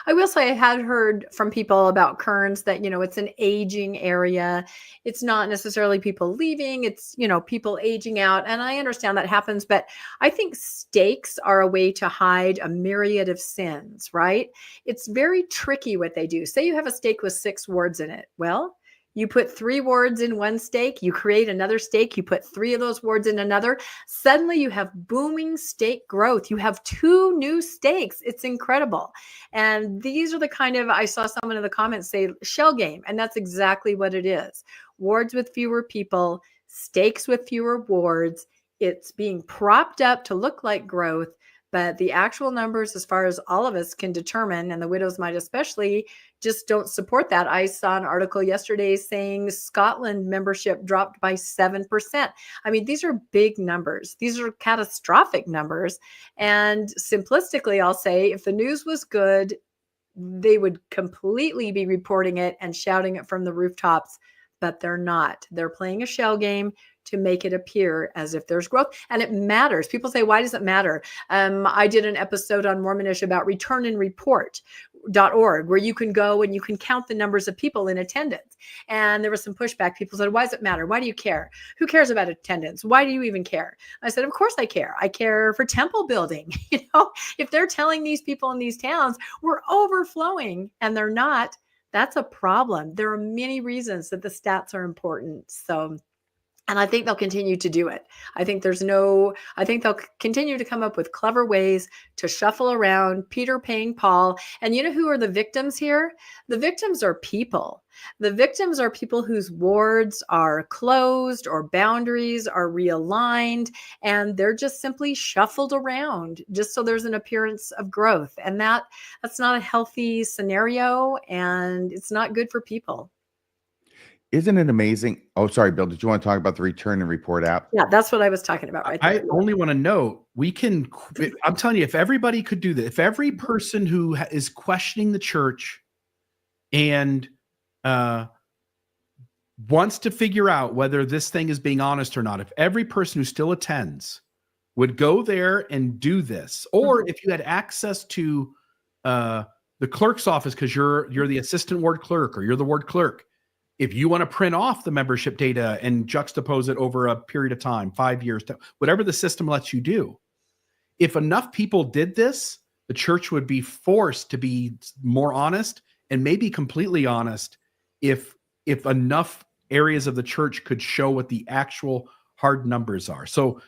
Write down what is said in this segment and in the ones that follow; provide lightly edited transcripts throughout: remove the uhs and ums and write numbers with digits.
I will say I had heard from people about Kearns that, it's an aging area. It's not necessarily people leaving. It's, people aging out. And I understand that happens, but I think stakes are a way to hide a myriad of sins, right? It's very tricky what they do. Say you have a stake with 6 wards in it. Well, you put 3 wards in one stake, you create another stake, you put 3 of those wards in another. Suddenly you have booming stake growth. You have 2 new stakes. It's incredible. And these are the kind of, I saw someone in the comments say shell game, and that's exactly what it is. Wards with fewer people, stakes with fewer wards. It's being propped up to look like growth, but the actual numbers, as far as all of us can determine, and the widows might especially, just don't support that. I saw an article yesterday saying Scotland membership dropped by 7%. I mean, these are big numbers. These are catastrophic numbers. And simplistically, I'll say, if the news was good, they would completely be reporting it and shouting it from the rooftops, but they're not. They're playing a shell game to make it appear as if there's growth. And it matters. People say, why does it matter? I did an episode on Mormonish about returnandreport.org, where you can go and you can count the numbers of people in attendance. And there was some pushback. People said, why does it matter? Why do you care? Who cares about attendance? Why do you even care? I said, of course I care. I care for temple building. If they're telling these people in these towns, we're overflowing, and they're not, that's a problem. There are many reasons that the stats are important. And I think they'll continue to do it. I think they'll continue to come up with clever ways to shuffle around, Peter paying Paul. And you know who are the victims here? The victims are people. The victims are people whose wards are closed or boundaries are realigned, and they're just simply shuffled around just so there's an appearance of growth. And that's not a healthy scenario, and it's not good for people. Isn't it amazing? Oh, sorry, Bill. Did you want to talk about the Return and Report app? Yeah, that's what I was talking about right there. I only want to note, I'm telling you, if everybody could do this, if every person who is questioning the church and wants to figure out whether this thing is being honest or not, if every person who still attends would go there and do this, or if you had access to the clerk's office because you're the assistant ward clerk or you're the ward clerk, if you want to print off the membership data and juxtapose it over a period of time, 5 years, whatever the system lets you do, if enough people did this, the church would be forced to be more honest, and maybe completely honest, if enough areas of the church could show what the actual hard numbers are. So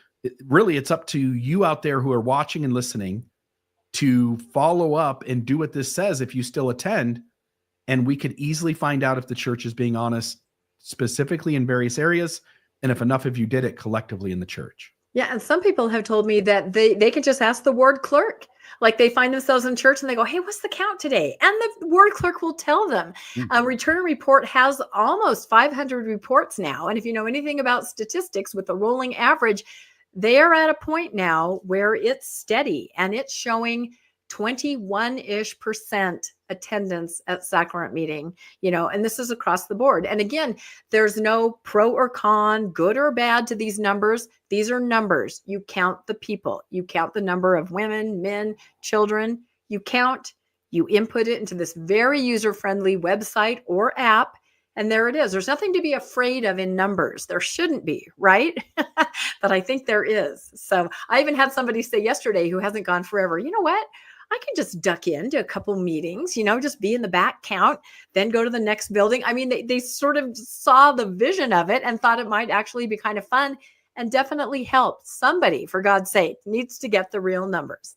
really, it's up to you out there who are watching and listening to follow up and do what this says if you still attend. And we could easily find out if the church is being honest specifically in various areas, and if enough of you did it collectively in the church. Yeah, and some people have told me that they can just ask the ward clerk. Like they find themselves in church and they go, hey, what's the count today? And the ward clerk will tell them. Return and Report has almost 500 reports now. And if you know anything about statistics with the rolling average, they are at a point now where it's steady and it's showing 21-ish% attendance at sacrament meeting, and this is across the board. And again, there's no pro or con, good or bad to these numbers. These are numbers. You count the people. You count the number of women, men, children. You input it into this very user-friendly website or app, and there it is. There's nothing to be afraid of in numbers. There shouldn't be, right? But I think there is. So I even had somebody say yesterday who hasn't gone forever, you know what? I can just duck into a couple meetings, just be in the back, count, then go to the next building. I mean, they sort of saw the vision of it and thought it might actually be kind of fun and definitely help. Somebody, for God's sake, needs to get the real numbers.